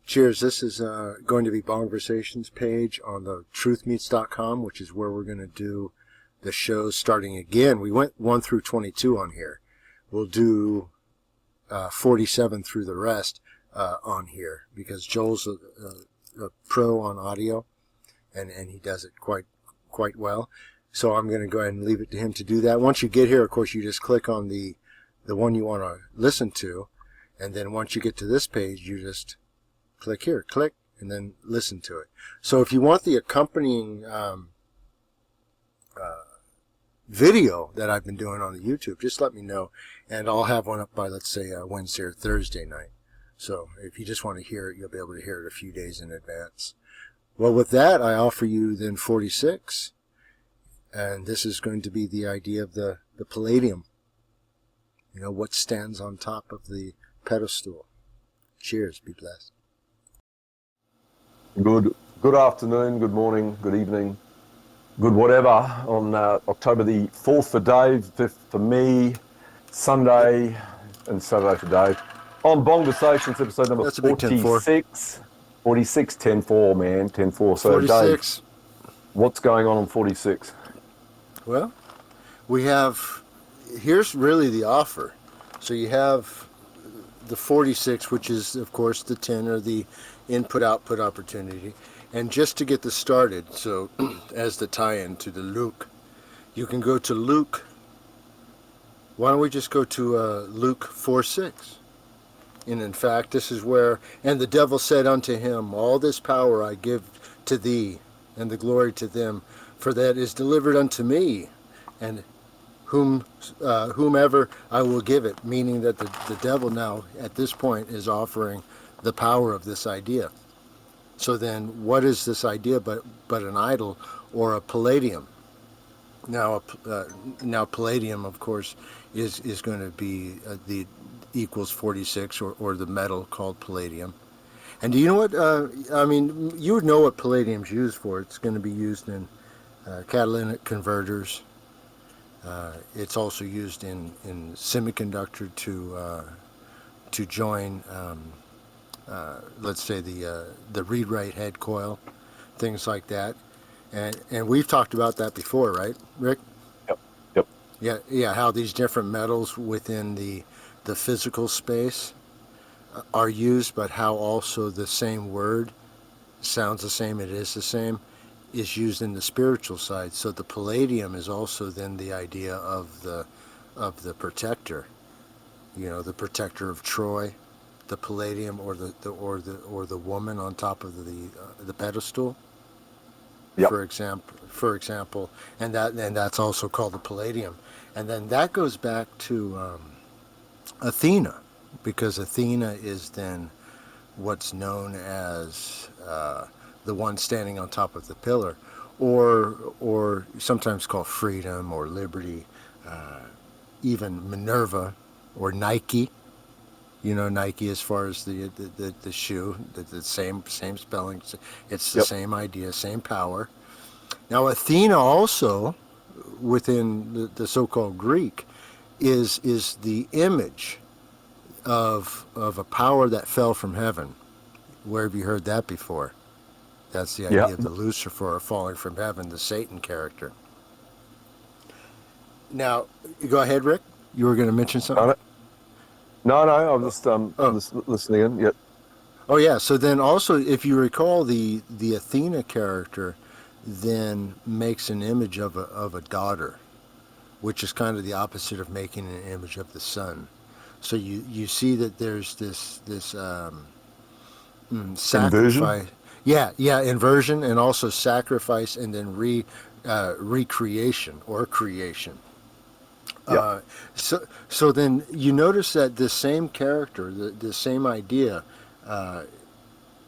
Cheers. This is going to be Bongversations page on the truthmeets.com, which is where we're going to do the shows starting again. We went 1 through 22 on here. We'll do 47 through the rest on here because Joel's a pro on audio, and he does it quite well. So I'm going to go ahead and leave it to him to do that. Once you get here, of course, you just click on the one you want to listen to, and then once you get to this page, you just click here, click, and then listen to it. So if you want the accompanying video that I've been doing on the YouTube, just let me know, and I'll have one up by, let's say, Wednesday or Thursday night. So if you just want to hear it, you'll be able to hear it a few days in advance. Well, with that, I offer you then 46, and this is going to be the idea of the palladium. You know, what stands on top of the pedestal. Cheers. Be blessed. Good afternoon, good morning, good evening, good whatever on October the 4th for Dave, 5th for me, Sunday and Saturday for Dave. On Bongversations, episode number That's a big 46. 46, 10-4, man, 10-4. So 46. Dave, what's going on 46? Well, we have, here's really the offer. So you have the 46, which is, of course, the 10, or the input-output opportunity. And just to get this started, so as the tie-in to the Luke, you can go to Luke. Why don't we just go to Luke 4:6? And in fact, this is where, and the devil said unto him, all this power I give to thee, and the glory to them, for that is delivered unto me, and whomever I will give it, meaning that the devil now, at this point, is offering the power of this idea. So then, what is this idea but an idol or a palladium? Now, palladium, of course, is going to be the equals 46, or the metal called palladium. And do you know what? I mean, you would know what palladium's used for. It's going to be used in catalytic converters. It's also used in semiconductor to join, let's say, the read-write head coil, things like that. And we've talked about that before, right, Rick? Yep. Yeah. How these different metals within the physical space are used, but how also the same word sounds the same, it is the same, is used in the spiritual side. So the palladium is also then the idea of the protector. You know, the protector of Troy, the palladium, or the woman on top of the pedestal. Yep. For example, and that's also called the palladium. And then that goes back to Athena, because Athena is then what's known as the one standing on top of the pillar, or sometimes called freedom or liberty, even Minerva or Nike. You know, Nike, as far as the shoe, the same spelling, it's the same idea, same power. Now, Athena also, within the so-called Greek, is the image of a power that fell from heaven. Where have you heard that before? That's the idea of the Lucifer falling from heaven, the Satan character. Now, go ahead, Rick. You were going to mention something? No, I'm just listening in. Yep. Oh, yeah. So then also, if you recall, the Athena character then makes an image of a daughter, which is kind of the opposite of making an image of the sun. So you see that there's this sacrifice. Inversion? Yeah, inversion, and also sacrifice, and then recreation or creation. Yep. So then you notice that the same character, the same idea,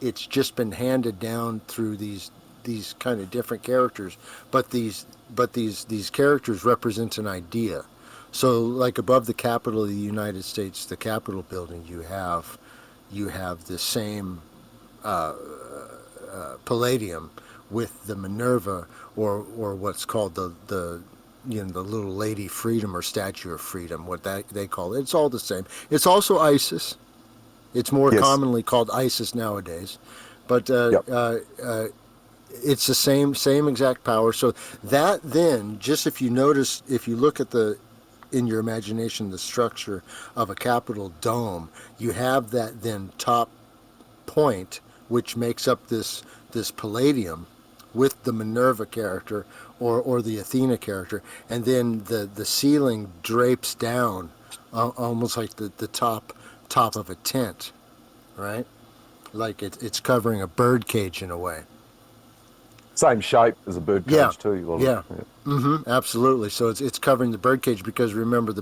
it's just been handed down through these kind of different characters, but these characters represent an idea. So, like above the Capitol of the United States, the Capitol building, you have the same palladium with the Minerva, or what's called the little Lady Freedom or Statue of Freedom, what they call it. It's all the same. It's also Isis. It's more Yes. commonly called Isis nowadays, but Yep. it's the same exact power. So that then, just if you notice, if you look at the in your imagination the structure of a Capitol dome, you have that then top point, which makes up this palladium with the Minerva character or the Athena character, and then the ceiling drapes down almost like the top of a tent, right? Like it's covering a bird cage in a way. Same shape as a bird Yeah, cage too. A lot of, yeah, yeah. absolutely. So it's covering the bird cage because remember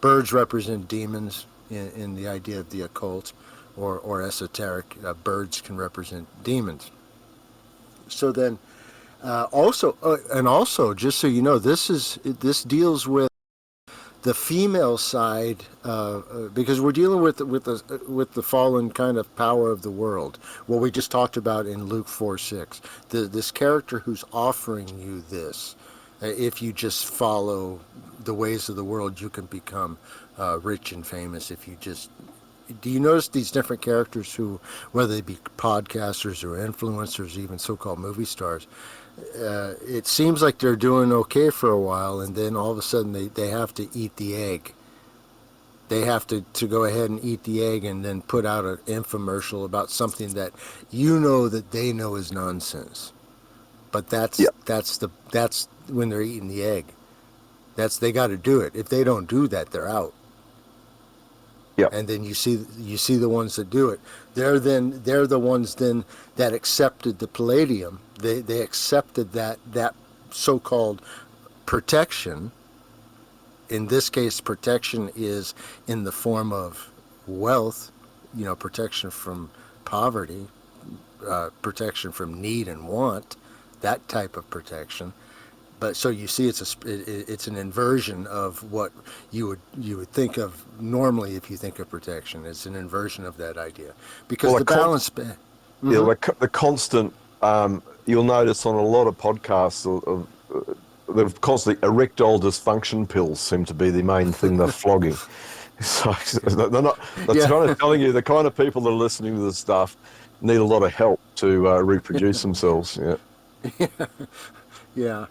birds represent demons in the idea of the occult or esoteric. Birds can represent demons. So then also just so you know, this deals with the female side because we're dealing with the fallen kind of power of the world. What we just talked about in Luke 4:6. This character who's offering you this. If you just follow the ways of the world, you can become rich and famous. If you just do you notice these different characters who, whether they be podcasters or influencers, even so-called movie stars, it seems like they're doing okay for a while, and then all of a sudden they have to eat the egg. They have to go ahead and eat the egg and then put out an infomercial about something that you know that they know is nonsense. But Yeah. that's when they're eating the egg. They got to do it. If they don't do that, they're out. Yeah. And then you see the ones that do it. They're the ones then that accepted the palladium. They accepted that so-called protection. In this case, protection is in the form of wealth, protection from poverty, protection from need and want, that type of protection. But so you see, it's an inversion of what you would think of normally if you think of protection. It's an inversion of that idea because Well, the balance. yeah, the constant. You'll notice on a lot of podcasts, they've constantly erectile dysfunction pills seem to be the main thing they're flogging. So they're not. That's Yeah, kind of telling you the kind of people that are listening to this stuff need a lot of help to reproduce themselves. Yeah. yeah.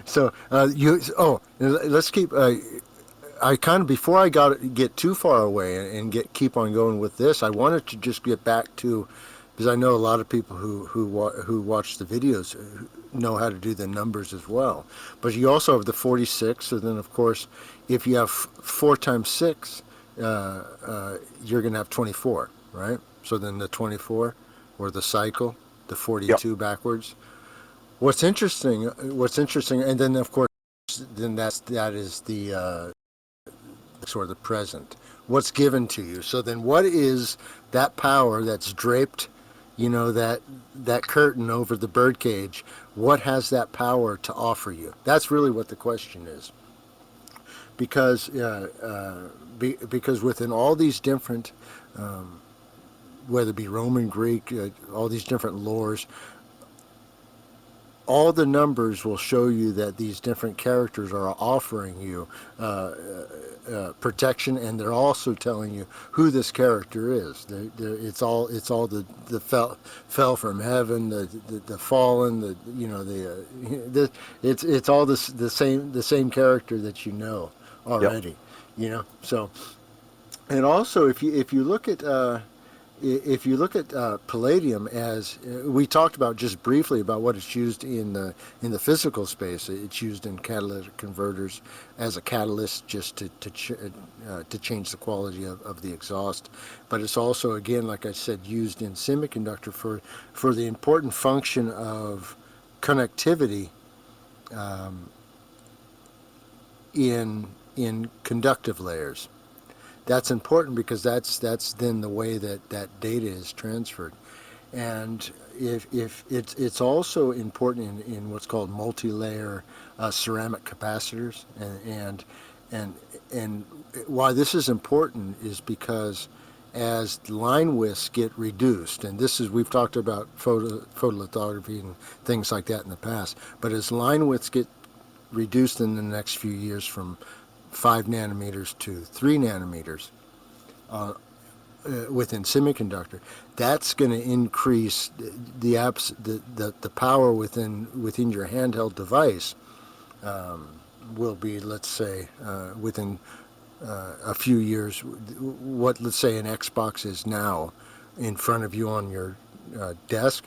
So let's keep. I kind of before I get too far away and keep on going with this, I wanted to just get back to because I know a lot of people who watch the videos know how to do the numbers as well. But you also have the 46, and then of course, if you have 4 times 6, you're going to have 24, right? So then the 24 or the cycle, the Yep. 42 backwards. What's interesting, and then of course, then that is the sort of the present. What's given to you. So then, what is that power that's draped? That curtain over the birdcage. What has that power to offer you? That's really what the question is. Because within all these different, whether it be Roman, Greek, all these different lores, all the numbers will show you that these different characters are offering you protection, and they're also telling you who this character is. It's all the fell from heaven, the fallen, it's all the same character that you know Yep. already. So and also if you look at palladium as we talked about just briefly about what it's used in the physical space, it's used in catalytic converters as a catalyst just to change the quality of the exhaust. But it's also, again, like I said, used in semiconductor for the important function of connectivity in conductive layers. That's important because that's then the way that data is transferred. And if it's also important in what's called multi-layer ceramic capacitors, and why this is important is because as line widths get reduced, and we've talked about photolithography and things like that in the past, but as line widths get reduced in the next few years from 5 nanometers to 3 nanometers, within semiconductor, that's going to increase the power within your handheld device. Will be, let's say, within a few years, what, let's say, an Xbox is now in front of you on your desk,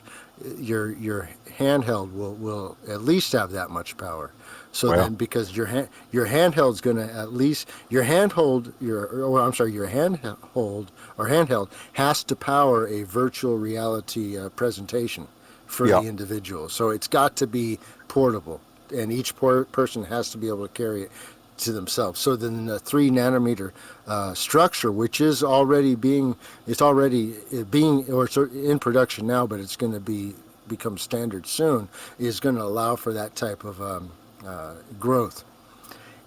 your handheld will at least have that much power. So Wow. then, because your handheld's going to at least your handhold your handhold or handheld has to power a virtual reality presentation for Yeah. the individual. So it's got to be portable, and each person has to be able to carry it to themselves. So then the 3 nanometer structure, which is already being or it's in production now, but it's going to become standard soon, is going to allow for that type of growth.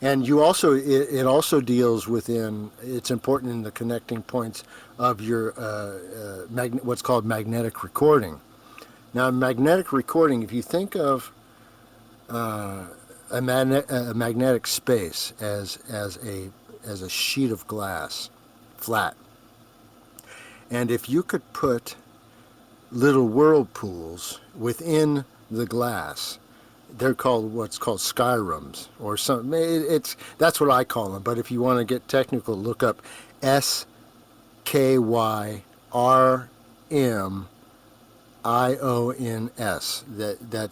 And you also it also deals within. It's important in the connecting points of your what's called magnetic recording. Now, magnetic recording, if you think of a magnetic space as a sheet of glass, flat, and if you could put little whirlpools within the glass, they're called what's called skyrums or something. That's what I call them. But if you want to get technical, look up SKYRMIONS.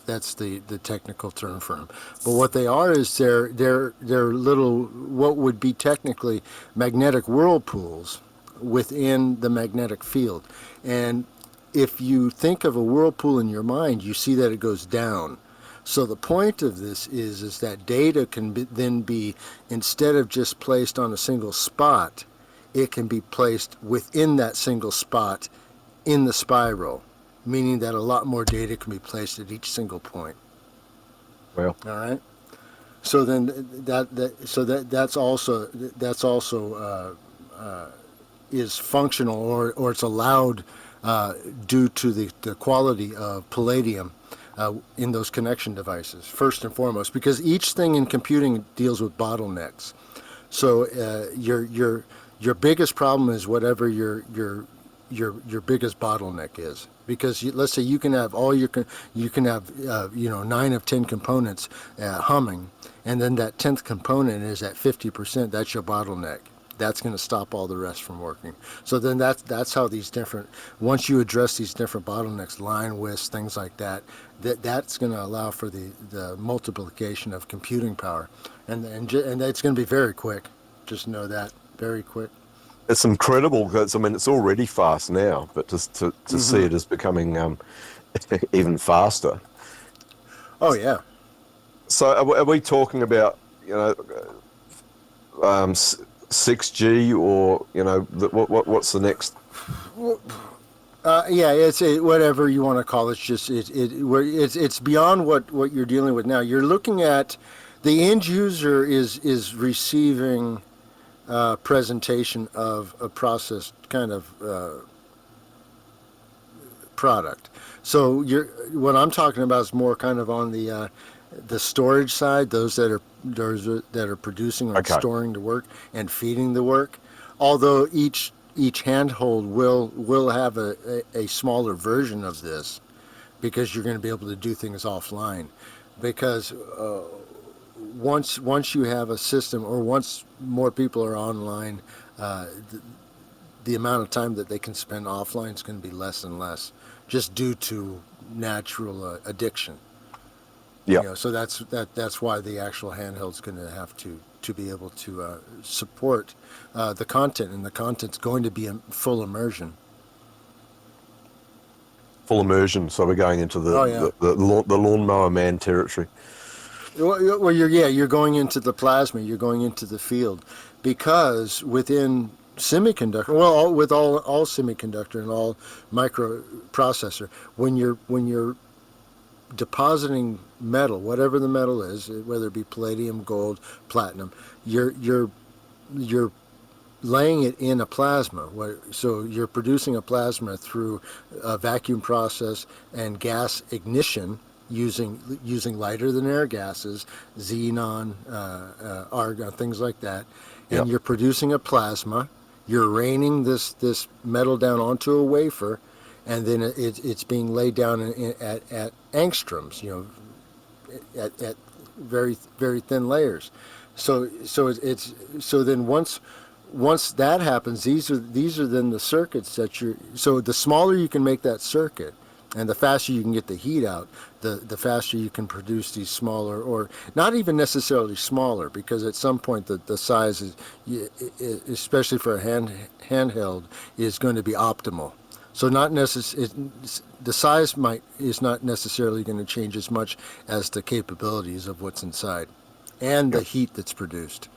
That's the technical term for them. But what they are is they're little, what would be technically magnetic whirlpools within the magnetic field. And if you think of a whirlpool in your mind, you see that it goes down. So the point of this is that data can then be, instead of just placed on a single spot, it can be placed within that single spot in the spiral, meaning that a lot more data can be placed at each single point. Well, all right. So then that's also is functional, or it's allowed due to the quality of palladium in those connection devices, first and foremost, because each thing in computing deals with bottlenecks. So your biggest problem is whatever your biggest bottleneck is, because let's say you can have 9 of 10 components humming, and then that 10th component is at 50%. That's your bottleneck. That's going to stop all the rest from working. So then that's how these different, once you address these different bottlenecks, line widths, things like that's going to allow for the multiplication of computing power, and it's going to be very quick. Just know that, very quick. it's incredible because, I mean, it's already fast now, but just to see it as becoming even faster. Oh yeah. So are we talking about, 6G, or what's the next? Yeah, it's whatever you want to call it. It's just it's beyond what you're dealing with now. You're looking at the end user is receiving presentation of a processed kind of product. So what I'm talking about is more kind of on the storage side, those that are producing or storing the work and feeding the work. Although each handhold will have a smaller version of this, because you're going to be able to do things offline. Because once you have a system, or once more people are online, the amount of time that they can spend offline is going to be less and less, just due to natural addiction. Yeah. So that's why the actual handheld's going to have to be able to support the content, and the content's going to be a full immersion. Full immersion. So we're going into the lawnmower man territory. Well, you're going into the plasma, you're going into the field, because within semiconductor, with all semiconductor and all microprocessor, when you're depositing metal, whatever the metal is, whether it be palladium, gold, platinum, you're laying it in a plasma. So you're producing a plasma through a vacuum process and gas ignition, using lighter than air gases, xenon, argon, things like that, and you're producing a plasma, You're raining this metal down onto a wafer, and then it's being laid down at angstroms, at very very thin layers. So then once that happens, these are then the circuits that you're. So the smaller you can make that circuit, and the faster you can get the heat out, the faster you can produce these smaller, or not even necessarily smaller, because at some point the size is, especially for a handheld, is going to be optimal. So not the size is not necessarily going to change as much as the capabilities of what's inside, and the heat that's produced.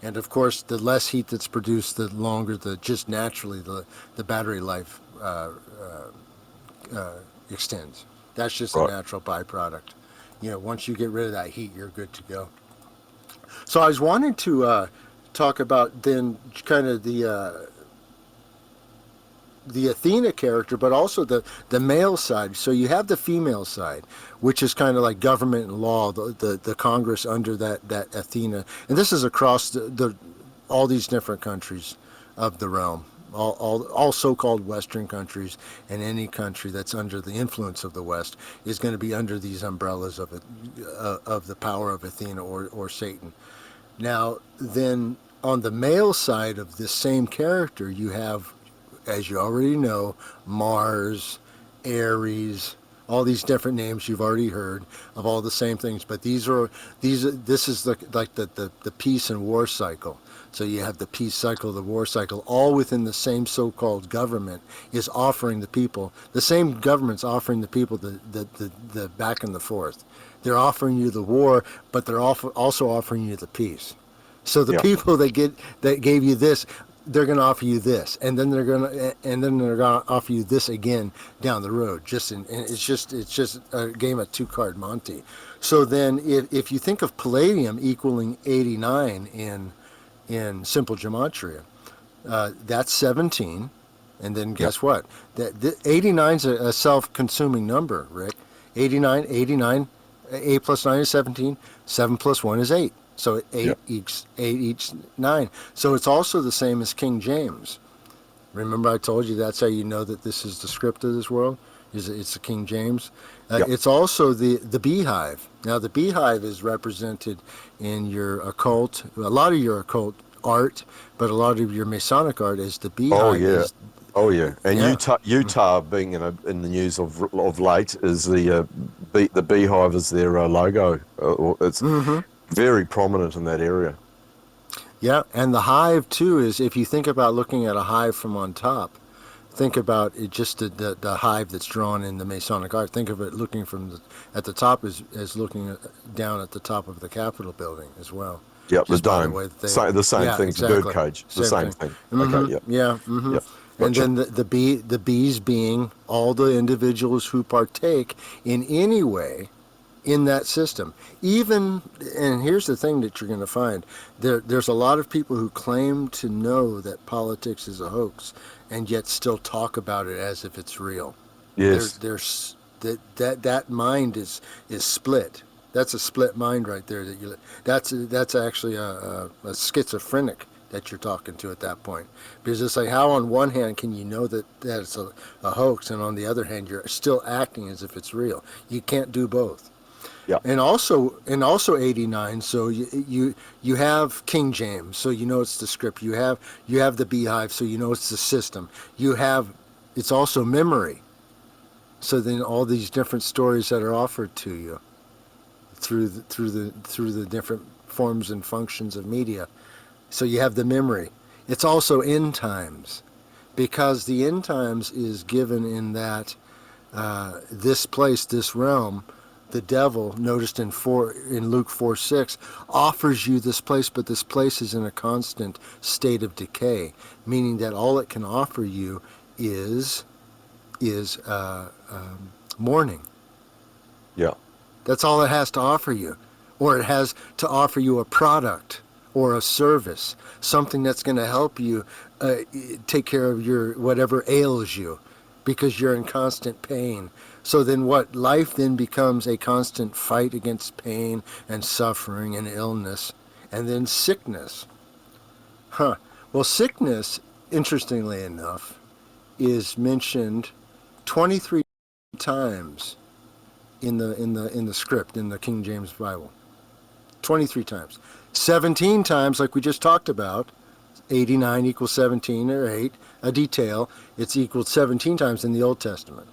And of course, the less heat that's produced, the longer just naturally the battery life extends. That's just a natural byproduct. Once you get rid of that heat, you're good to go. So I was wanting to talk about then kind of the Athena character, but also the male side. So you have the female side, which is kind of like government and law, the Congress under that Athena. And this is across all these different countries of the realm, all so-called Western countries, and any country that's under the influence of the West is going to be under these umbrellas of the power of Athena or Satan. Now, then on the male side of this same character, you have, as you already know, Mars, Ares, all these different names you've already heard of all the same things. But this is the peace and war cycle. So you have the peace cycle, the war cycle, all within the same so-called government is offering the people. The same government's offering the people the back and the forth. They're offering you the war, but they're also offering you the peace. So the people that gave you this, they're going to offer you this, and then they're going to offer you this again down the road. And it's just a game of two-card Monte. So then, if you think of palladium equaling 89 in simple gematria, that's 17, and then guess what? That 89 is a self-consuming number, Rick. 89, 8 plus 9 is 17. 7 plus 1 is 8. So 8 each 9. So it's also the same as King James. Remember I told you that's how you know that this is the script of this world? It's the King James. It's also the beehive. Now the beehive is represented in your occult, a lot of your occult art, but a lot of your Masonic art is the beehive. Oh yeah. And Utah being in the news of late is the beehive is their logo. It's very prominent in that area. Yeah, and the hive too is, if you think about looking at a hive from on top, think about it, just the hive that's drawn in the Masonic art. Think of it looking at the top as looking down at the top of the Capitol building as well. Yeah, the dome. The same thing, exactly. The bird cage. The same thing. Okay, yeah. Yep. Gotcha. And then the bees being all the individuals who partake in any way in that system. And here's the thing that you're going to find, there's a lot of people who claim to know that politics is a hoax and yet still talk about it as if it's real. Yes. There's that mind is split. That's a split mind right there. That's actually a schizophrenic that you're talking to at that point. Because it's like, how on one hand can you know that it's a hoax, and on the other hand you're still acting as if it's real? You can't do both. Yeah. And also 89. So you have King James, so you know it's the script. You have the beehive, so you know it's the system. It's also memory. So then all these different stories that are offered to you through the different forms and functions of media. So you have the memory. It's also end times, because the end times is given in that this place, this realm. The devil, noticed in Luke 4:6, offers you this place, but this place is in a constant state of decay, meaning that all it can offer you is mourning. Yeah. That's all it has to offer you. Or it has to offer you a product or a service, something that's going to help you take care of your whatever ails you, because you're in constant pain. So then what? Life then becomes a constant fight against pain and suffering and illness, and then sickness. Well, sickness interestingly enough, is mentioned 23 times in the script in the King James Bible. 23 times. 17 times, like we just talked about, 89 equals 17 or 8, a detail. It's equaled 17 times in the Old Testament.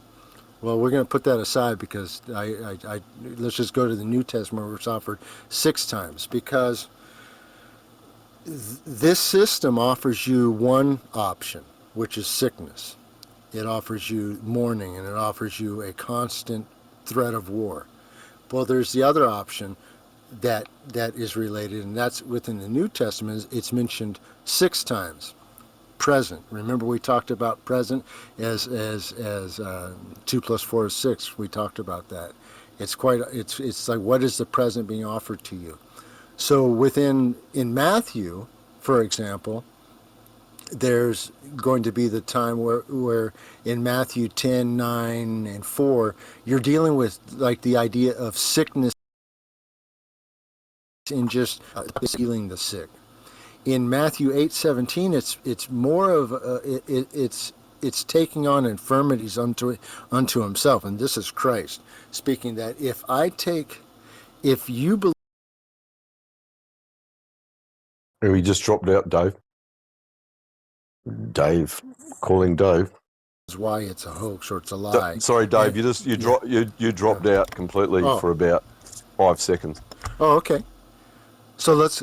Well, we're going to put that aside because let's just go to the New Testament where it's offered 6 times, because this system offers you one option, which is sickness. It offers you mourning, and it offers you a constant threat of war. Well, there's the other option that is related, and that's within the New Testament. It's mentioned 6 times. Present. Remember, we talked about present as 2 plus 4 is 6. We talked about that. It's like, what is the present being offered to you? So in Matthew, for example, there's going to be the time where in Matthew 10, 9, and 4, you're dealing with like the idea of sickness and just healing the sick. In Matthew 8:17, it's more of it's taking on infirmities unto himself, and this is Christ speaking that if you believe. We just dropped out, Dave. Dave, calling Dave. Why it's a hoax or it's a lie. Sorry, Dave. You dropped out completely for about 5 seconds. Oh, okay. So let's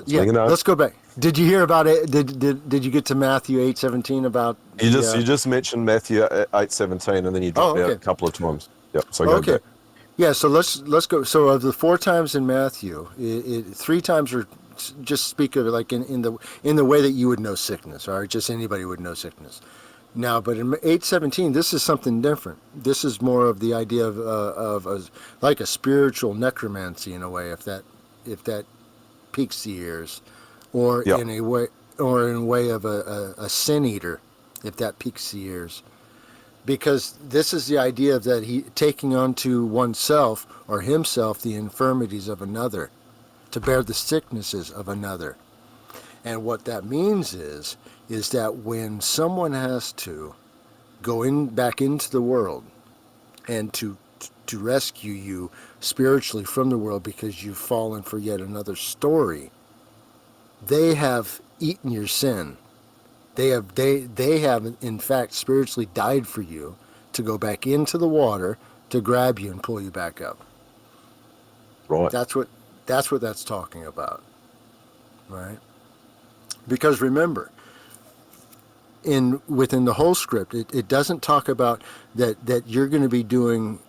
go back. Did you hear about it? Did you get to Matthew 8:17 about? You just mentioned Matthew 8:17, and then you dropped out a couple of times. Yep. So go back. Yeah. So let's go. So of the 4 times in Matthew, 3 times are just speak of it like in the way that you would know sickness, or just anybody would know sickness. Now, but in 8:17, this is something different. This is more of the idea of like a spiritual necromancy in a way, if that piques the ears, or in a way of a sin eater, if that piques the ears, because this is the idea of that he taking onto oneself or himself the infirmities of another, to bear the sicknesses of another. And what that means is that when someone has to go back into the world and to rescue you spiritually from the world because you've fallen for yet another story, they have eaten your sin. They have in fact spiritually died for you to go back into the water to grab you and pull you back up. Right. That's what that's talking about. Right? Because remember, within the whole script, it doesn't talk about that you're going to be doing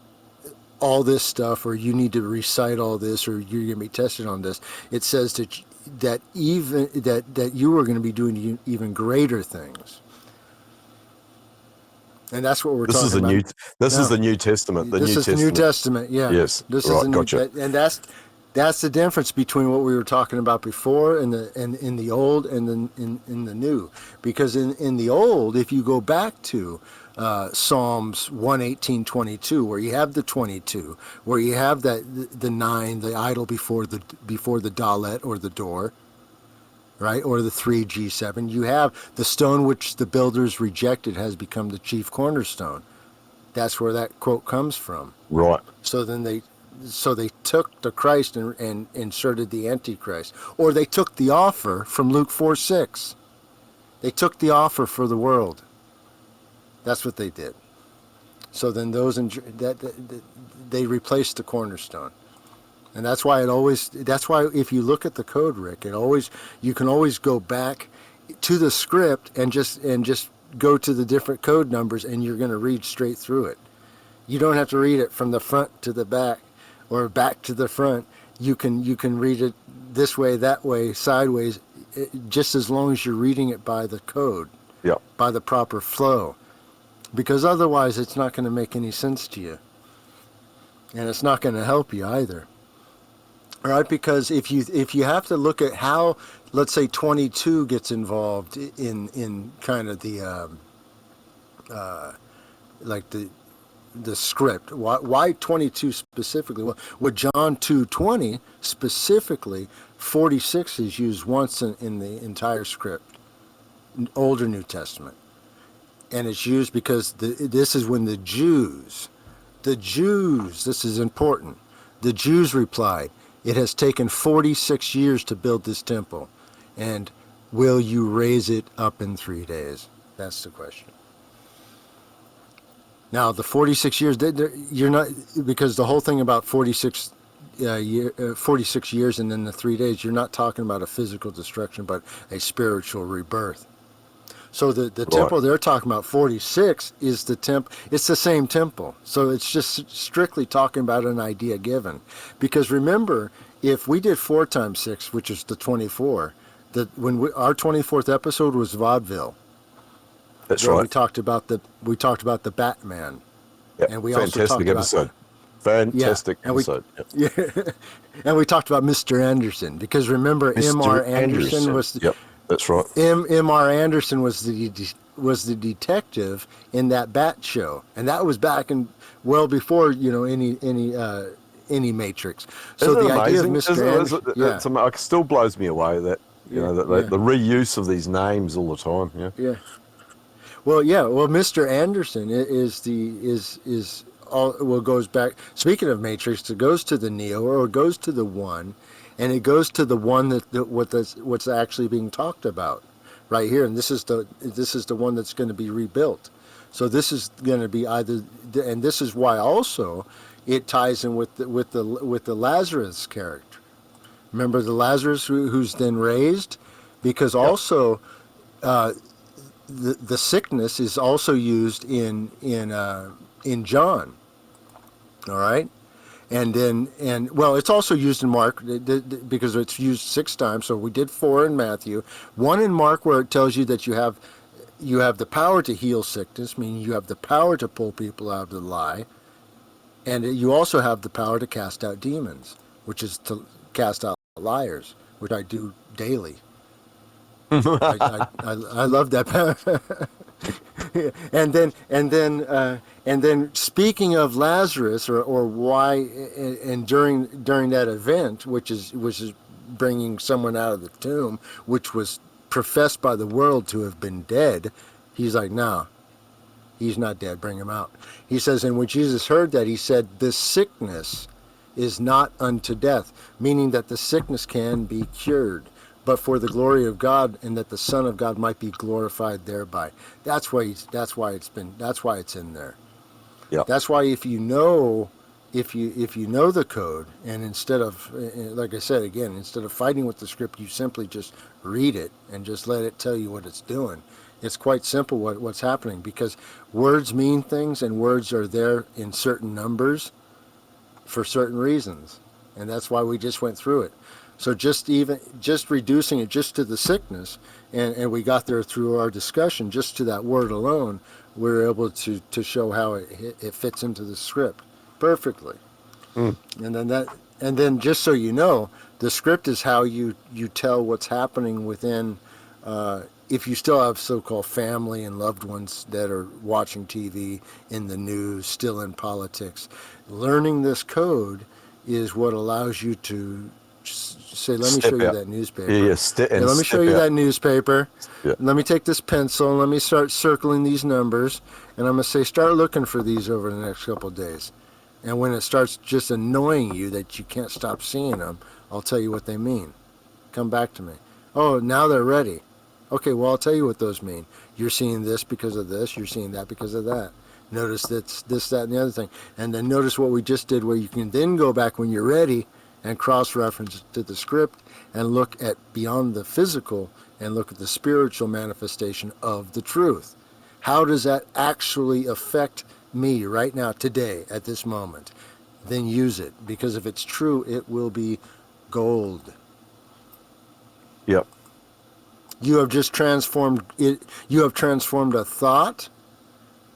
all this stuff, or you need to recite all this, or you're going to be tested on this. It says that you are going to be doing even greater things, and that's what we're talking about. This is the New Testament. The New Testament. Yeah. Yes. This is the gotcha. And that's the difference between what we were talking about before in the old and in the new. Because in the old, if you go back to Psalms 118:22, where you have the 22, where you have the 9, the idol before the dalet or the door, right, or the 3G7, you have the stone which the builders rejected has become the chief cornerstone. That's where that quote comes from. Right. So they took the Christ and inserted the Antichrist. Or they took the offer from Luke 4:6. They took the offer for the world. That's what they did. So then they replaced the cornerstone. And that's why if you look at the code, Rick, you can always go back to the script and just go to the different code numbers, and you're going to read straight through it. You don't have to read it from the front to the back or back to the front. You can read it this way, that way, sideways, just as long as you're reading it by the code, by the proper flow. Because otherwise it's not going to make any sense to you. And it's not going to help you either. All right, because if you have to look at how, let's say 22 gets involved in kind of the like the script. Why 22 specifically? Well, with John 2:20 specifically, 46 is used once in the entire script. older New Testament, and it's used because this is when the Jews, this is important. The Jews replied, "It has taken 46 years to build this temple, and will you raise it up in 3 days?" That's the question. Now, the 46 years, you're not, because the whole thing about 46 46 years and then the 3 days, you're not talking about a physical destruction, but a spiritual rebirth. So the temple they're talking about, 46, is the temple. It's the same temple. So it's just strictly talking about an idea given. Because remember, if we did 4 times 6, which is the 24, our 24th episode was vaudeville. That's right. We talked about the Batman. Yep. And we Fantastic also talked episode. about Fantastic episode. Yeah. And we talked about Mr. Anderson, because remember, M.R. Anderson was Yep, that's right. M.R. Anderson was the detective in that Bat show, and that was back in well before any Matrix. So Isn't the it idea of amazing? Mr. It still blows me away that the reuse of these names all the time. Yeah. Yeah. Well, Mr. Anderson goes back. Speaking of Matrix, it goes to the Neo, or it goes to the One, and it goes to the one what's actually being talked about right here, and this is the one that's going to be rebuilt. So this is going to be and this is why also it ties in with the Lazarus character. Remember the Lazarus who's then raised, because also the sickness is also used in John. All right. And it's also used in Mark because it's used 6 times. So we did 4 in Matthew, 1 in Mark, where it tells you that you have the power to heal sickness, meaning you have the power to pull people out of the lie, and you also have the power to cast out demons, which is to cast out liars, which I do daily. I love that power. And then speaking of Lazarus, or why, and during that event, which is bringing someone out of the tomb, which was professed by the world to have been dead, he's like, no, he's not dead, bring him out. He says, and when Jesus heard that, he said, this sickness is not unto death, meaning that the sickness can be cured, but for the glory of God, and that the Son of God might be glorified thereby. That's why it's in there. Yeah. That's why if you know the code, and instead of, like I said again, instead of fighting with the script, you simply just read it and just let it tell you what it's doing. It's quite simple what's happening, because words mean things, and words are there in certain numbers for certain reasons, and that's why we just went through it. So just reducing it just to the sickness, and we got there through our discussion, just to that word alone, we were able to show how it fits into the script perfectly. And then just so you know, the script is how you tell what's happening within. If you still have so-called family and loved ones that are watching TV, in the news, still in politics, learning this code is what allows you to say, let me show you that newspaper. Let me show you that newspaper. Yeah. Let me take this pencil, and let me start circling these numbers, and I'm going to say, start looking for these over the next couple of days. And when it starts just annoying you that you can't stop seeing them, I'll tell you what they mean. Come back to me. Oh, now they're ready. Okay, well, I'll tell you what those mean. You're seeing this because of this. You're seeing that because of that. Notice that's this, that, and the other thing. And then notice what we just did, where you can then go back when you're ready and cross-reference to the script and look at beyond the physical and look at the spiritual manifestation of the truth. How does that actually affect me right now, today, at this moment? Then use it, because if it's true, it will be gold. Yep. You have just transformed it. You have transformed a thought,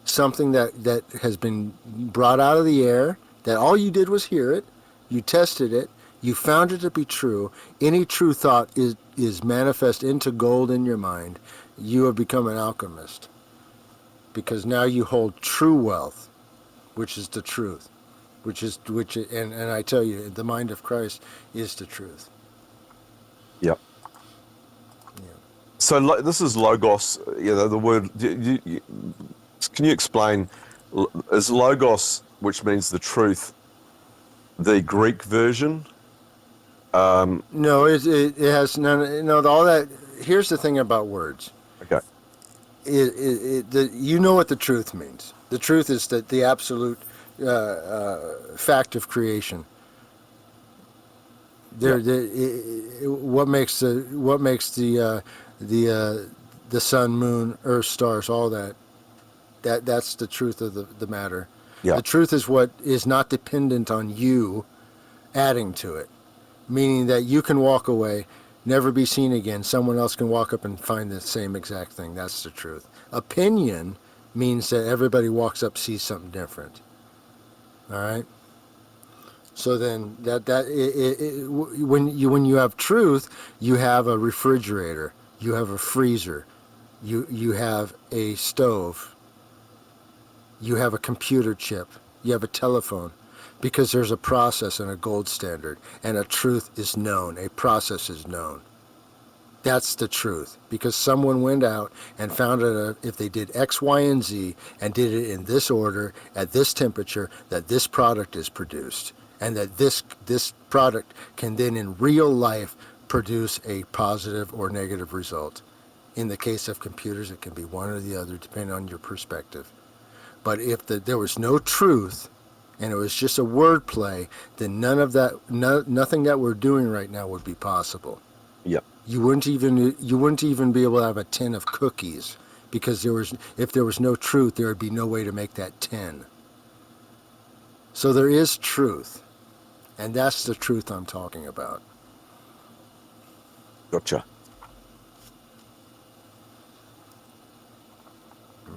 something that has been brought out of the air, that all you did was hear it, you tested it, you found it to be true. Any true thought is manifest into gold in your mind. You have become an alchemist, because now you hold true wealth, which is the truth, and I tell you, the mind of Christ is the truth. Yep. Yeah. this is logos. The word. Can you explain? Is logos, which means the truth, the Greek version? No, it has none. No, all that. Here's the thing about words. Okay. You know what the truth means. The truth is that the absolute fact of creation. What makes the sun, moon, earth, stars, all that. That's the truth of the matter. Yeah. The truth is what is not dependent on you adding to it, meaning that you can walk away, never be seen again. Someone else can walk up and find the same exact thing. That's the truth. Opinion means that everybody walks up, sees something different. All right. So then when you have truth, you have a refrigerator, you have a freezer, you have a stove, you have a computer chip, you have a telephone, because there's a process and a gold standard, and a truth is known, a process is known. That's the truth, because someone went out and found out if they did X, Y, and Z and did it in this order, at this temperature, that this product is produced, and that this product can then in real life produce a positive or negative result. In the case of computers, it can be one or the other, depending on your perspective. But if there was no truth, and it was just a word play, then nothing that we're doing right now would be possible. Yep. You wouldn't even be able to have a tin of cookies, because if there was no truth, there would be no way to make that tin. So there is truth, and that's the truth I'm talking about. Gotcha.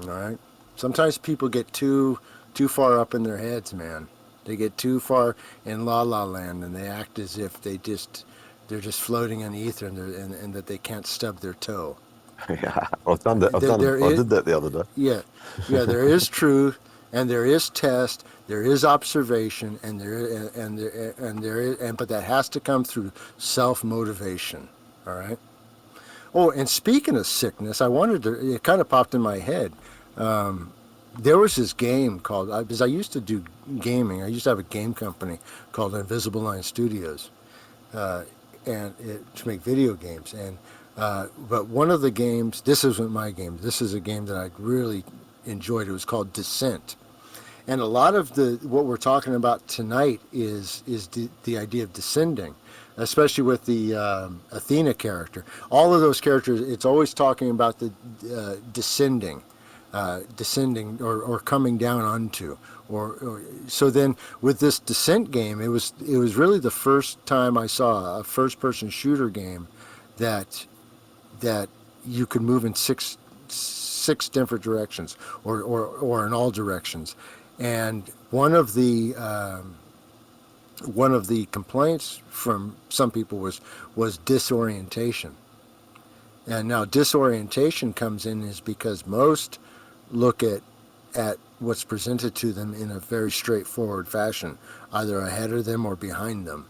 All right. Sometimes people get too far up in their heads, man. They get too far in la la land, and they act as if they're just floating in ether, and that they can't stub their toe. Yeah, I've done that. I did that the other day. Yeah. There is truth, and there is test, there is observation, but that has to come through self-motivation. All right. Oh, and speaking of sickness, it kind of popped in my head. There was this game called, because I used to do gaming. I used to have a game company called Invisible Line Studios, to make video games. But one of the games, this isn't my game. This is a game that I really enjoyed. It was called Descent. And a lot of what we're talking about tonight is the idea of descending, especially with the Athena character. All of those characters, it's always talking about the descending or coming down onto. So then with this Descent game, it was really the first time I saw a first-person shooter game that you could move in six different directions or in all directions. And one of the complaints from some people was disorientation. And now disorientation comes in is because most look at what's presented to them in a very straightforward fashion, either ahead of them or behind them,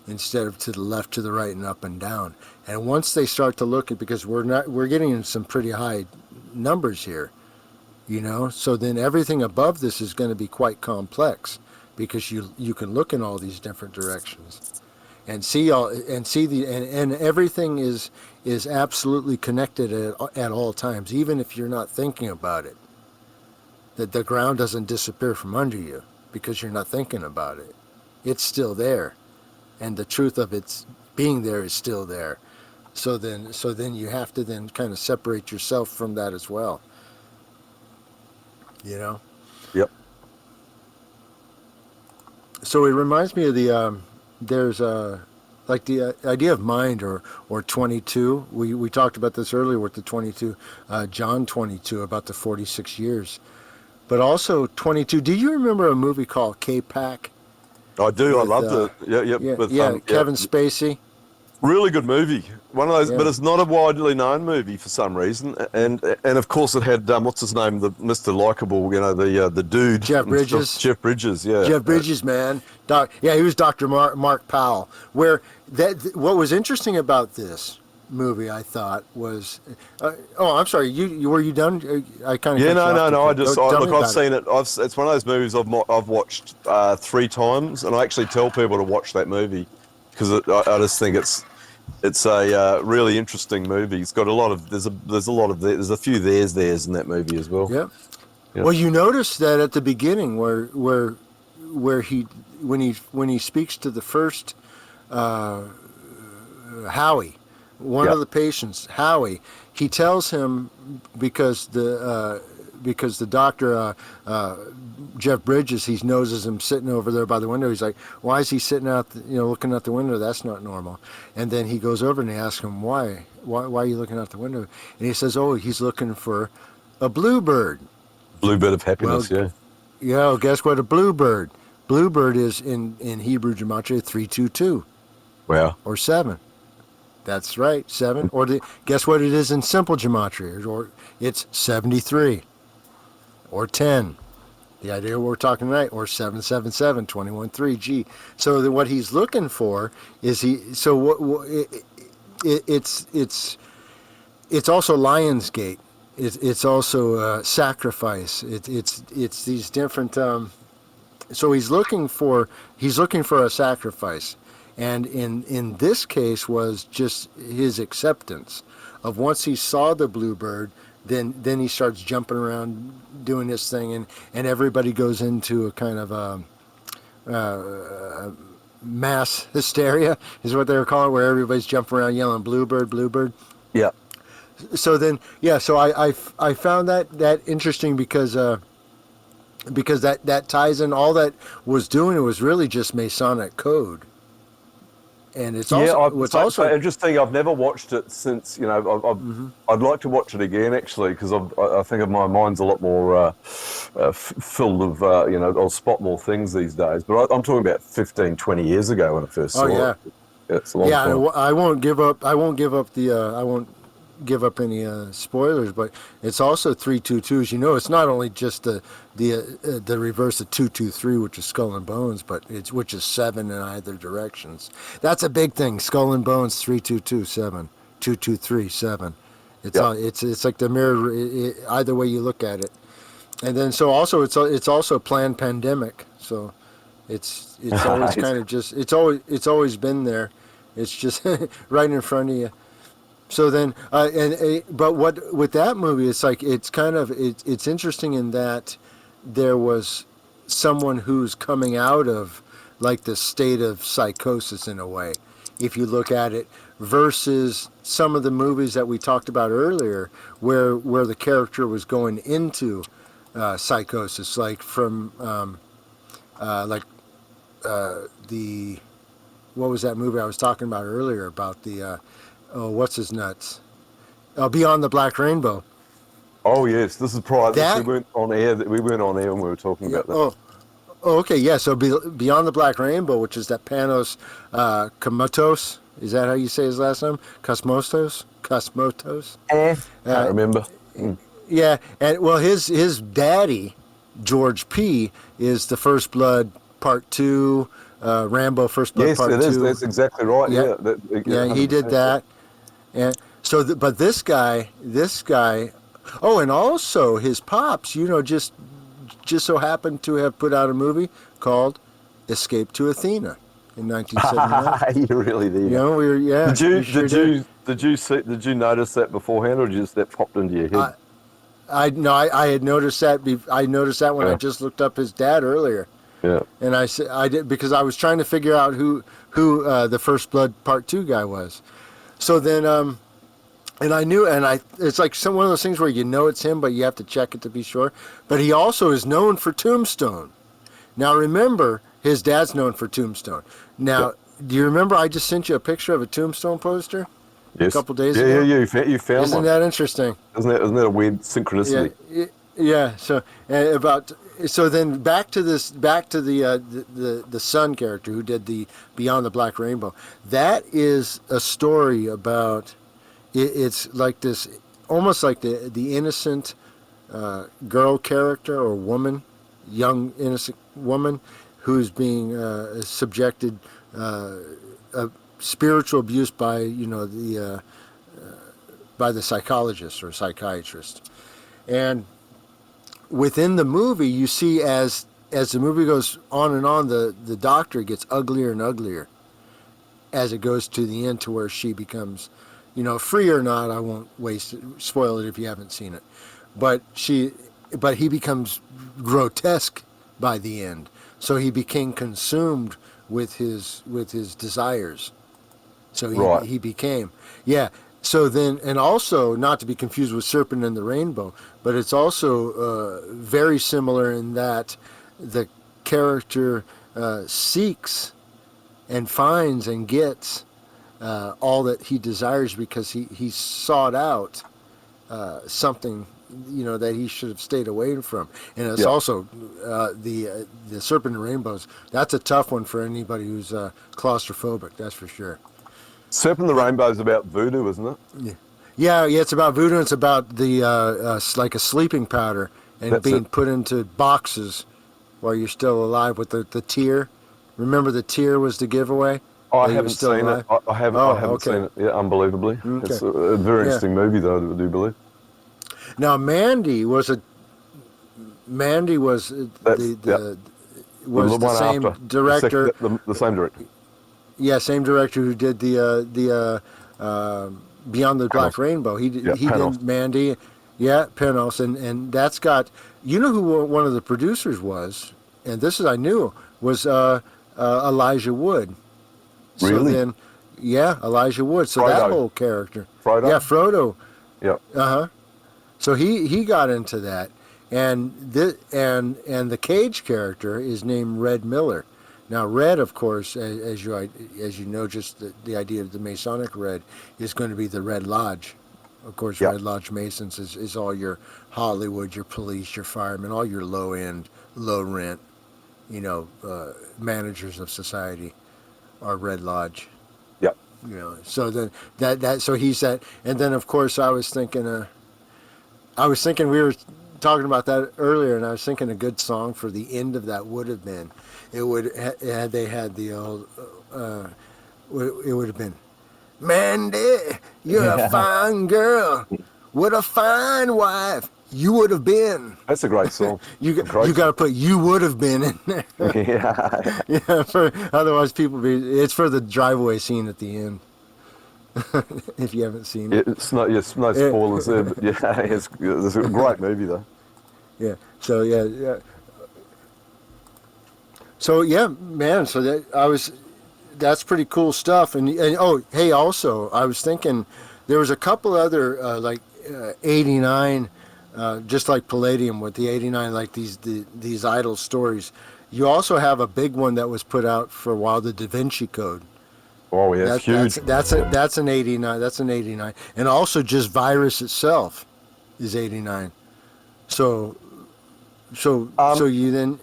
instead of to the left, to the right, and up and down. And once they start to look at, because we're getting in some pretty high numbers here, so then everything above this is going to be quite complex, because you can look in all these different directions and and everything is absolutely connected at all times, even if you're not thinking about it. That the ground doesn't disappear from under you because you're not thinking about it. It's still there, and the truth of its being there is still there. So then you have to then kind of separate yourself from that as well. Yep. So it reminds me of the there's like the idea of mind or 22. We talked about this earlier with the 22, John 22, about the 46 years. But also 22. Do you remember a movie called K-Pac? I do. I loved it. Yeah, Kevin Spacey. Really good movie. One of those, but it's not a widely known movie for some reason. And of course it had what's his name, the Mr. Likeable, the dude. Jeff Bridges. Jeff Bridges, yeah. Jeff Bridges, man. He was Dr. Mark Powell. What was interesting about this movie I thought was. Oh, I'm sorry. You were you done? I kind of Yeah, cut you no, off no, too no. quick. Tell me Look, I've about it. seen it. It's one of those movies I've watched 3 times, and I actually tell people to watch that movie because I just think it's a really interesting movie. It's got a lot of there's a lot of there's a few there's in that movie as well. Yeah. Yeah, Well, you notice that at the beginning, where he when he speaks to the first Howie, one yeah, of the patients, Howie, he tells him because the doctor Jeff Bridges, he noses him sitting over there by the window. He's like, "Why is he sitting out, looking out the window? That's not normal." And then he goes over and he asks him, Why are you looking out the window?" And he says, "Oh, he's looking for a bluebird." Blue Bit of Well, Happiness. Yeah. yeah, guess what? A bluebird. Bluebird is in Hebrew gematria 322 Wow. or 7. That's right, 7. Or guess what it is in simple gematria? Or it's 73 or 10. The idea we're talking tonight, or 777 213G. So what he's looking for is it's also Lionsgate. It's also sacrifice. It's these different. So he's looking for a sacrifice, and in this case was just his acceptance of once he saw the bluebird, then he starts jumping around doing this thing, and everybody goes into a kind of mass hysteria is what they were calling it, where everybody's jumping around yelling bluebird, bluebird. Yeah. So then, yeah, so I found that interesting because that ties in. All that was doing, it was really just Masonic code, and it's Yeah, also what's so also. interesting. I've never watched it since, Mhm. I'd like to watch it again actually, because I think my mind's a lot more filled of, I'll spot more things these days. But I'm talking about 15, 20 years ago when I first Oh saw yeah, it. Yeah, it's a long yeah. time. I won't give up. I won't give up the. I won't give up any spoilers, but it's also 322s. It's not only just the reverse of 223, which is skull and bones, but which is 7 in either directions. That's a big thing. Skull and bones 322 7, 223 7. It's Yeah. all it's like the mirror. Either way you look at it, and then so also it's also planned pandemic. So it's always kind of just it's always been there. It's just right in front of you. So then, but what with that movie, it's like it's kind of it's interesting in that there was someone who's coming out of like the state of psychosis in a way, if you look at it, versus some of the movies that we talked about earlier, where the character was going into psychosis, like from like the what was that movie I was talking about earlier about the oh, what's his nuts? Beyond the Black Rainbow. Oh yes, this is prior. We That, weren't on air. We weren't on air when we were talking yeah, about that. oh, okay, yeah. So Beyond the Black Rainbow, which is that Panos Cosmatos, is that how you say his last name? Cosmatos. Can't Uh, remember. Mm. yeah, and well, his daddy, George P, is the First Blood Part Two, Rambo First Blood Yes, Part it is. Two. That's exactly right. Yeah, Yeah, yeah, yeah, he did 100%. that. And so, but this guy, oh, and also his pops, just so happened to have put out a movie called Escape to Athena in 1979. You really there. You go. We were, yeah, Did you we sure did did. you did you see did you notice that beforehand, or just that popped into your head? I, I no, I had noticed that. I noticed that when I Yeah, just looked up his dad earlier, yeah. and I said I did because I was trying to figure out who the First Blood Part Two guy was. So then, and I knew, it's like one of those things where it's him, but you have to check it to be sure. But he also is known for Tombstone. Now remember, his dad's known for Tombstone. Yeah. Now, do you remember I just sent you a picture of a Tombstone poster a Yes. couple days Yeah, yeah, ago? yeah. You found Isn't one. that interesting? Isn't that a weird Yeah, synchronicity? yeah. So about so then back to the son character who did the Beyond the Black Rainbow. That is a story about. It's like this, almost like the innocent girl character or woman, young innocent woman, who's being subjected spiritual abuse by by the psychologist or psychiatrist. And within the movie, you see as the movie goes on and on, the doctor gets uglier and uglier as it goes to the end, to where she becomes, free or not, I won't spoil it if you haven't seen it, but he becomes grotesque by the end. So he became consumed with his desires. So he became, yeah. So then, and also not to be confused with Serpent and the Rainbow, but it's also very similar in that the character seeks and finds and gets all that he desires, because he sought out something that he should have stayed away from. And it's also the Serpent and Rainbows. That's a tough one for anybody who's claustrophobic. That's for sure. Serpent and the Rainbow is about voodoo, isn't it? Yeah. It's about voodoo. It's about the like a sleeping powder and That's being it. put into boxes while you're still alive with the tear. Remember, the tear was the giveaway. Oh, I that he haven't was still seen alive? it. I haven't okay. seen it. Yeah, unbelievably. Okay. It's a very interesting movie, though, I do believe. Now, Mandy was the one same after. director. The same director. Yeah, same director who did the Beyond the Black Panos. Rainbow. He Panos. did Mandy. Yeah, Panos, and that's got, who one of the producers was, and this is I knew, was Elijah Wood. Really? So then, yeah, Elijah Wood. So Frodo. that whole character. Frodo? Yeah, Frodo. Yeah. So he got into that, and the Cage character is named Red Miller. Now, Red, of course, as you know, just the idea of the Masonic Red is going to be the Red Lodge. Of course, Red Lodge Masons is all your Hollywood, your police, your firemen, all your low end, low rent, managers of society are Red Lodge. Yep. So then so he's that, and then of course I was thinking we were talking about that earlier, and I was thinking a good song for the end of that would have been, had they had the old, it would have been, Mandy, you're a fine girl, what a fine wife you would have been. That's a great song. You got to put "you would have been" in there. Yeah. Otherwise it's for the driveway scene at the end. If you haven't seen it. It's no spoilers there, but yeah, it's a great movie though. Yeah. So yeah. So yeah, man. So that's pretty cool stuff. And oh, hey, also I was thinking there was a couple other like 89. Just like Palladium with the 89, like these idol stories. You also have a big one that was put out for a while, the Da Vinci Code. Oh yeah, huge. That's an 89. That's an 89, and also just Virus itself is 89. So you then.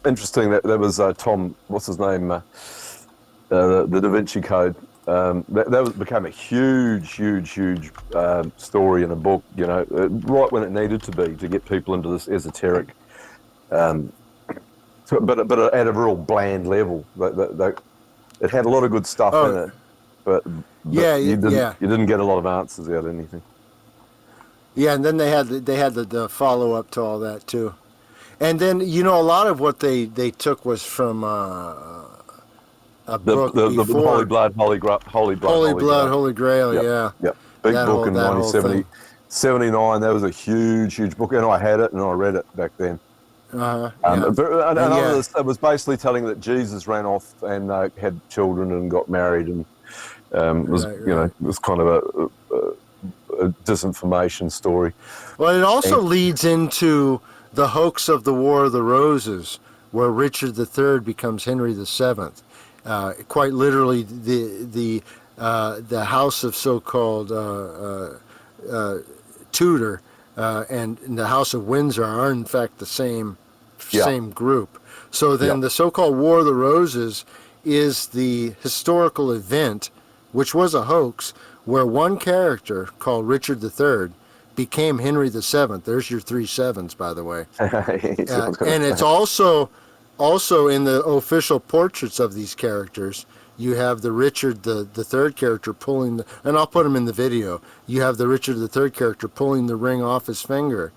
Interesting that there was Tom. What's his name? The Da Vinci Code. That became a huge story in a book, right when it needed to be to get people into this esoteric, but at a real bland level. It had a lot of good stuff in it, but you didn't get a lot of answers out of anything. Yeah, and then they had the follow up to all that too, and then a lot of what they took was from. The Holy Blood, Holy Grail. Holy Grail, yeah. Yep. Big book in 1979. That was a huge book, and I had it and I read it back then. It was basically telling that Jesus ran off and had children and got married, and it was kind of a disinformation story. Well, it also leads into the hoax of the War of the Roses, where Richard III becomes Henry VII. Quite literally, the house of so-called Tudor and the House of Windsor are in fact the same group. So then the so-called War of the Roses is the historical event, which was a hoax, where one character called Richard III became Henry VII. There's your 3 sevens, by the way. And it's also in the official portraits of these characters, you have the Richard the third character pulling the, and I'll put him in the video. You have the Richard the third character pulling the ring off his finger,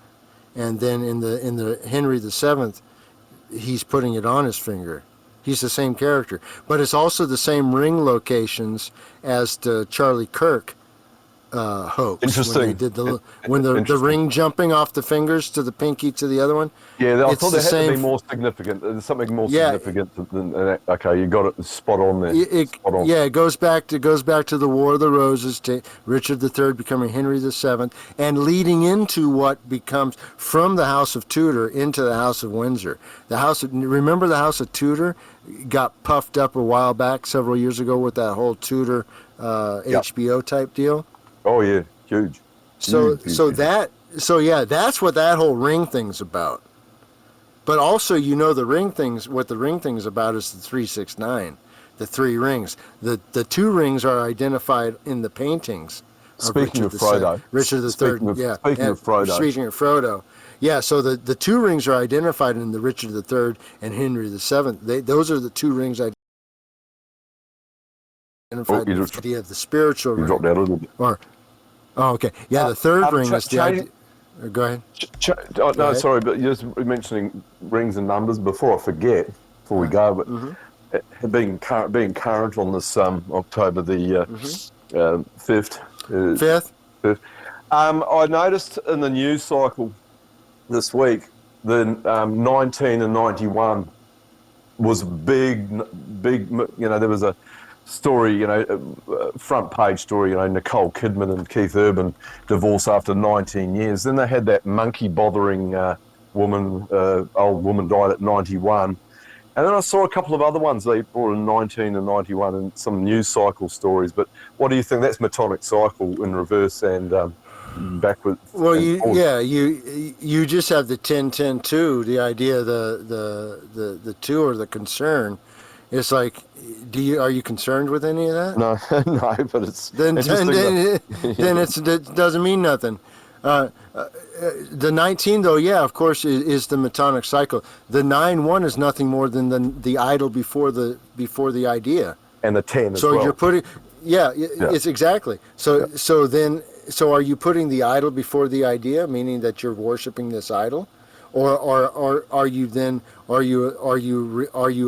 and then in the Henry the Seventh, he's putting it on his finger. He's the same character, but it's also the same ring locations as the Charlie Kirk hoax. Interesting. When they did the ring jumping off the fingers to the pinky to the other one. Yeah, I It's thought the there had to same- be more significant. There's something more Yeah. significant than that. Okay, you got it spot on there. Spot on. Yeah, it goes back to the War of the Roses, to Richard III becoming Henry VII, and leading into what becomes from the House of Tudor into the House of Windsor. Remember the House of Tudor got puffed up a while back, several years ago, with that whole Tudor HBO type deal. Oh yeah, huge. So Huge, so huge. that's what that whole ring thing's about. But also, the ring things. What the ring thing is about is the 369, the three rings. The two rings are identified in the paintings. Speaking of Richard Frodo. II, Richard III. Speaking of Frodo. Speaking of Frodo. Yeah. So the two rings are identified in the Richard III and Henry VII. Those are the two rings identified. The idea of the spiritual You ring. dropped out a little bit. Okay. Yeah. The third ring is the idea. Go ahead. No, ahead. sorry, but you're just mentioning rings and numbers. Before I forget, before we go, but being current on this October the 5th. Fifth. I noticed in the news cycle this week the 19 and 91 was big. There was a story, front page story, Nicole Kidman and Keith Urban divorce after 19 years. Then they had that monkey bothering old woman died at 91. And then I saw a couple of other ones they brought in 19 and 91 and some news cycle stories. But what do you think? That's Metonic cycle in reverse and backward. Well, and you just have the 10-10-2. The idea, the two or the concern. It's like, are you concerned with any of that? No, no, but it's Then it doesn't mean nothing. The 19, though, of course, is the Metonic cycle. The 9-1 is nothing more than the idol before the idea. And the 10 as So well. you're putting, it's exactly. So are you putting the idol before the idea, meaning that you're worshiping this idol, or are you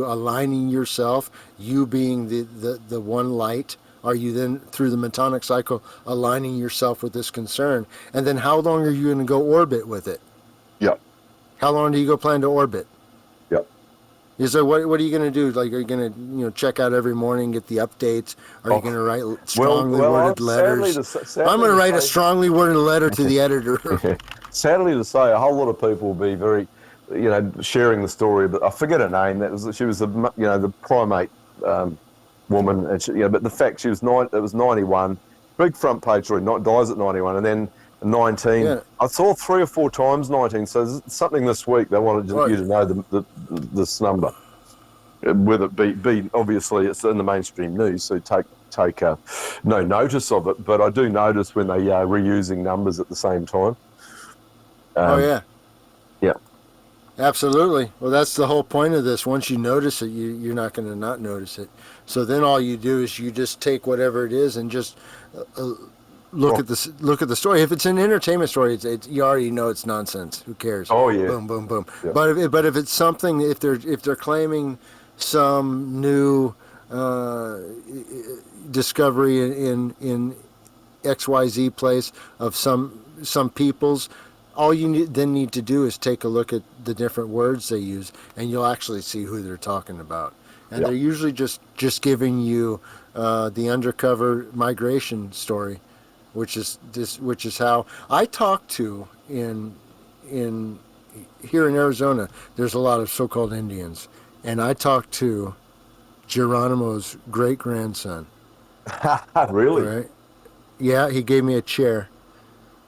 aligning yourself, you being the one light? Are you then, through the Metonic cycle, aligning yourself with this concern? And then how long are you going to go orbit with it? Yep. How long do you plan to orbit? Yep. Is there, what are you going to do? Like, are you going to check out every morning, get the updates? Are you going to write strongly worded letters? I'm going to write a strongly worded letter to the editor. Sadly to say, a whole lot of people will be very, sharing the story, but I forget her name. She was the primate woman, and but the fact it was 91, big front page story, dies at 91, and then 19. Yeah. I saw 3 or 4 times 19. So there's something this week they wanted you to know this number. Whether it be obviously it's in the mainstream news, so take no notice of it. But I do notice when they are reusing numbers at the same time. Yeah. Yeah. Absolutely. Well, that's the whole point of this. Once you notice it, you're not going to not notice it. So then all you do is you just take whatever it is and just look at the story. If it's an entertainment story, you already know it's nonsense. Who cares? Oh yeah. Boom, boom, boom. Yeah. But if it's something, if they're claiming some new discovery in XYZ place of some peoples, all you need to do is take a look at the different words they use, and you'll actually see who they're talking about. And they're usually just giving you the undercover migration story, which is how I talk to in here in Arizona. There's a lot of so-called Indians, and I talked to Geronimo's great-grandson. Really? Right? Yeah, he gave me a chair.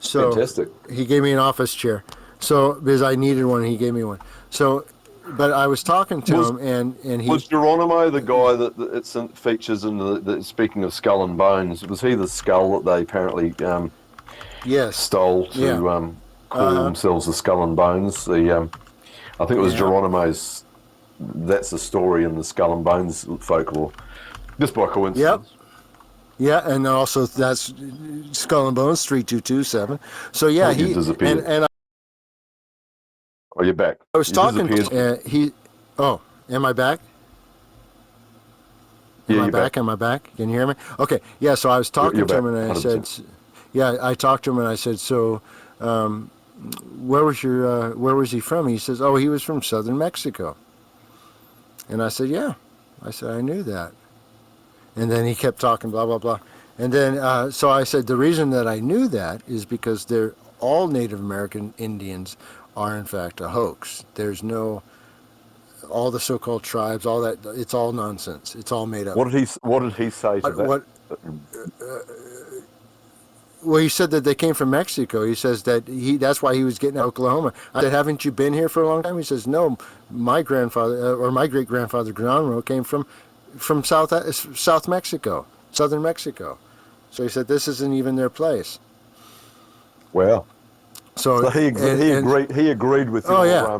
So Fantastic. he gave me an office chair. So because I needed one, he gave me one. So, but I was talking to him, and he was Geronimo the guy that features in the speaking of skull and bones. Was he the skull that they apparently yes stole to call themselves the Skull and Bones? I think it was Geronimo's. That's the story in the Skull and Bones folklore. Just by Yep. coincidence. Yeah, and also that's Skull and Bones 3227. So yeah, Oh, you disappeared. and Oh, you're back. I was You talking disappeared. to he. Oh, am I back? Yeah, you're back. Am I back? Can you hear me? Okay. Yeah. So I was talking You're to back. him, and I 100%. said, yeah, I talked to him, and I said, so, where was he from? He says, oh, he was from southern Mexico. And I said, yeah. I said, I knew that. And then he kept talking, blah blah blah. And then so I said, the reason that I knew that is because they're all Native American Indians are in fact a hoax. There's no all the so-called tribes, all that. It's all nonsense. It's all made up. What did he say to that? What Well, he said that they came from Mexico. He says that that's why he was getting out of Oklahoma. I said, haven't you been here for a long time? He says, no, my grandfather or my great-grandfather Granro came from South Mexico, southern Mexico. So he said this isn't even their place. Wow. So So he agreed with oh your yeah,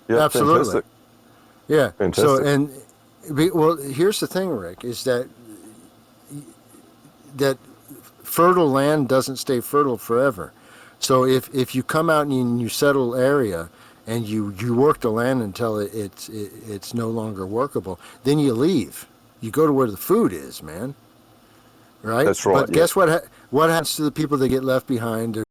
yeah, absolutely. fantastic. Yeah. Fantastic. So well, here's the thing, Rick, is that fertile land doesn't stay fertile forever. So if you come out and you settle area and you work the land until it's no longer workable, then you leave. You go to where the food is, man. Right? That's right. But yeah. guess what happens to the people that get left behind?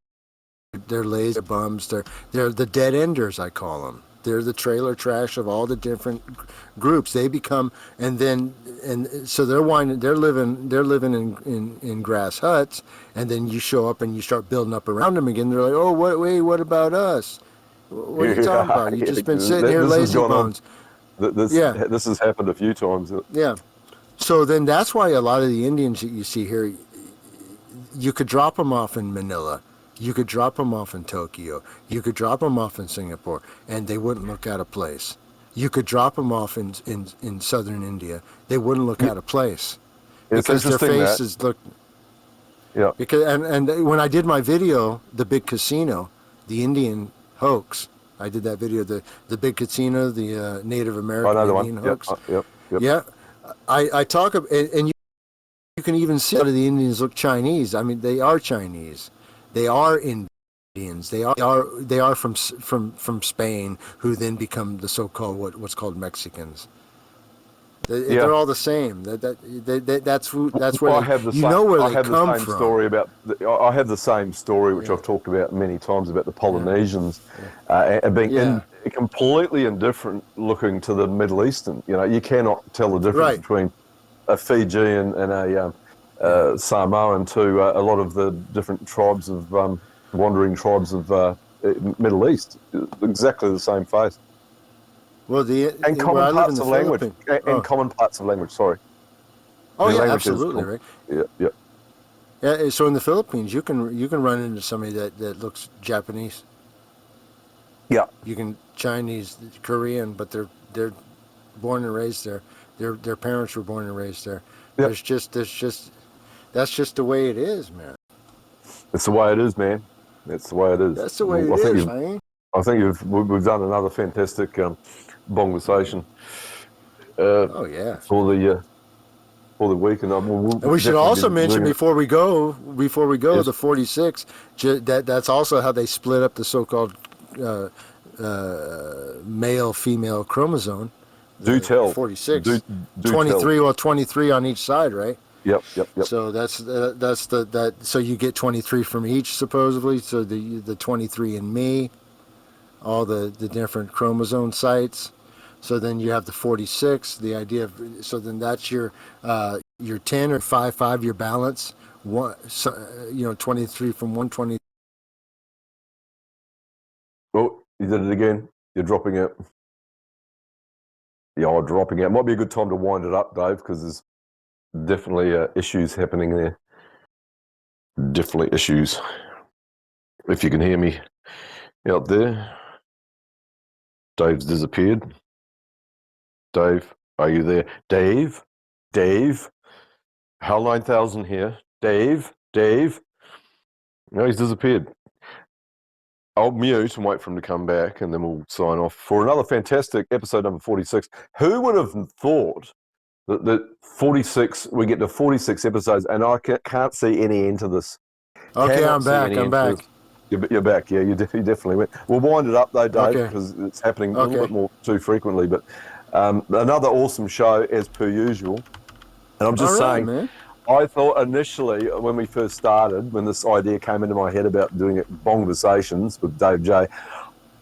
They're lazy bums. They're the dead enders, I call them. They're the trailer trash of all the different groups. They become, and so they're living in grass huts, and then you show up and you start building up around them again. They're like, oh, what about us? What are you talking about? You've just been sitting here lazy bones. Yeah. This has happened a few times. Yeah. So then that's why a lot of the Indians that you see here, you could drop them off in Manila. You could drop them off in Tokyo. You could drop them off in Singapore, and they wouldn't look out of place. You could drop them off in southern India. They wouldn't look out of place because their faces look. Yeah. Because and when I did my video, the big casino, the Indian hoax. I did that video, the big casino, the Native American Indian hoax. Yep. Yeah, I talk and you can even see a lot of the Indians look Chinese. I mean, they are Chinese. They are Indians. They are from Spain, who then become the so-called what's called Mexicans. They're all the same. That's where I have the same, know where I they have come the same from. story about. I have the same story which I've talked about many times about the Polynesians and being completely indifferent looking to the Middle Eastern. You know, you cannot tell the difference between a Fijian and a Samoan to a lot of the different tribes of wandering tribes of Middle East. Exactly the same face. Well, And common parts of language. And common parts of language. Sorry. Oh yeah, absolutely, right. Yeah. Yeah. So in the Philippines, you can run into somebody that looks Japanese. Yeah. You can Chinese, Korean, but they're born and raised there. Their parents were born and raised there. Yep. That's just the way it is, man. It's the way it is, man. That's the way it is. That's the way it is, man. I think we've done another fantastic Bongversation. Oh yeah. For the week, and we should also mention before we go, the 46. That's also how they split up the so-called male-female chromosome. Do tell. 46. Do 23 tell. or 23 on each side, right? Yep. So so you get 23 from each supposedly. So the 23 in me, all the different chromosome sites. So then you have the 46. The idea of so then that's your 10 or 5 your balance. 23 from 120. Oh, you did it again. You're dropping it. Yeah, dropping out. Might be a good time to wind it up, Dave, because there's definitely issues happening there. Definitely issues. If you can hear me out there. Dave's disappeared. Dave, are you there? Dave? Hal 9000 here. Dave? No, he's disappeared. I'll mute and wait for him to come back, and then we'll sign off for another fantastic episode number 46. Who would have thought The 46, we get to 46 episodes, and I can't see any end to this. Okay, Cannot I'm see back. any I'm end to back. this. You're back, yeah. You definitely went. We'll wind it up though, Dave, Okay. because it's happening a little Okay. bit more too frequently. But another awesome show as per usual. And I'm just All right, saying, man. I thought initially when we first started, when this idea came into my head about doing it, Bongversations with Dave J,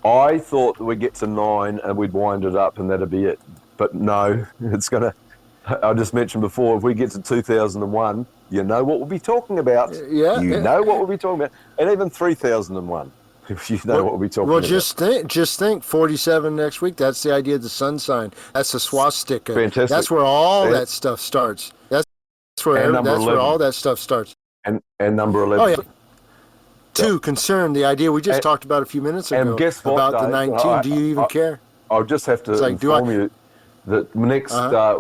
I thought that we'd get to 9 and we'd wind it up and that'd be it. But no, it's going to, I just mentioned before, if we get to 2001, you know what we'll be talking about. Yeah. You know what we'll be talking about. And even 3001, if you know what we'll be talking about. Just think, 47 next week. That's the idea of the sun sign. That's the swastika. Fantastic. That's where all that stuff starts. That's where all that stuff starts. And number 11. Oh yeah. 2, concern, the idea we just talked about a few minutes ago. And guess what, about Dave? the 19. Do you even care? I'll just have to inform you that next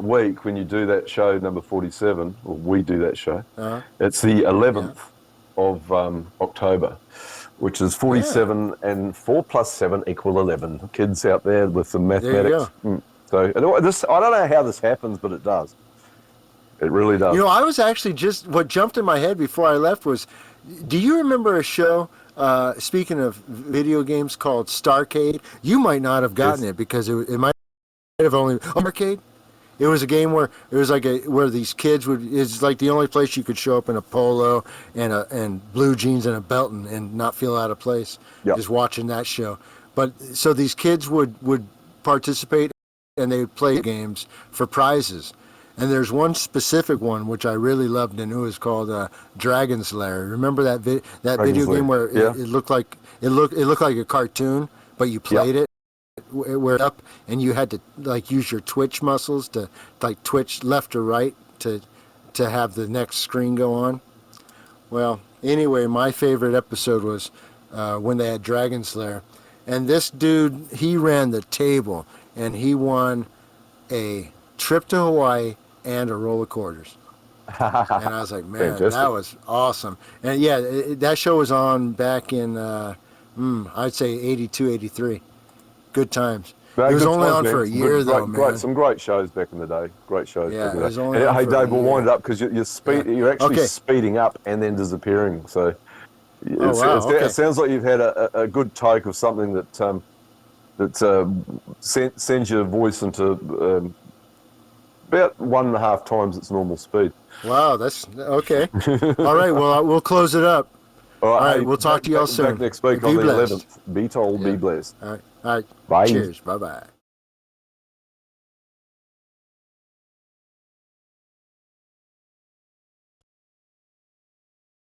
week when you do that show number 47, or we do that show, it's the 11th of October, which is 47 and 4 plus 7 equal 11. Kids out there with the mathematics. So I don't know how this happens, but it does. It really does. You know, I was actually what jumped in my head before I left was, do you remember a show, speaking of video games, called Starcade? You might not have gotten it because it might have only Arcade. It was a game where it was like where these kids it's like the only place you could show up in a polo and blue jeans and a belt and not feel out of place. Just watching that show. But so these kids would participate and they would play games for prizes. And there's one specific one which I really loved, and it was called Dragon's Lair. Remember that video game where it looked like a cartoon, but you played it where up, and you had to like use your twitch muscles to like twitch left or right to have the next screen go on. Well, anyway, my favorite episode was when they had Dragon's Lair, and this dude, he ran the table, and he won a trip to Hawaii and a roll of quarters. And I was like, man, that was awesome. And yeah, that show was on back in I'd say 82, 83. Good times. It was only on for a year, though, man. Some great shows back in the day. Great shows. Yeah, back in it was the day. only on Hey, for Dave, a we'll wind year. it up because you're actually speeding up and then disappearing. So it sounds like you've had a good take of something that sends your voice into about 1.5 times its normal speed. Wow, that's okay. All right, well, we'll close it up. All right, we'll talk to you all soon. Back next week Be on the blessed. 11th. Be told, be blessed. All right. Bye. Cheers. Bye-bye.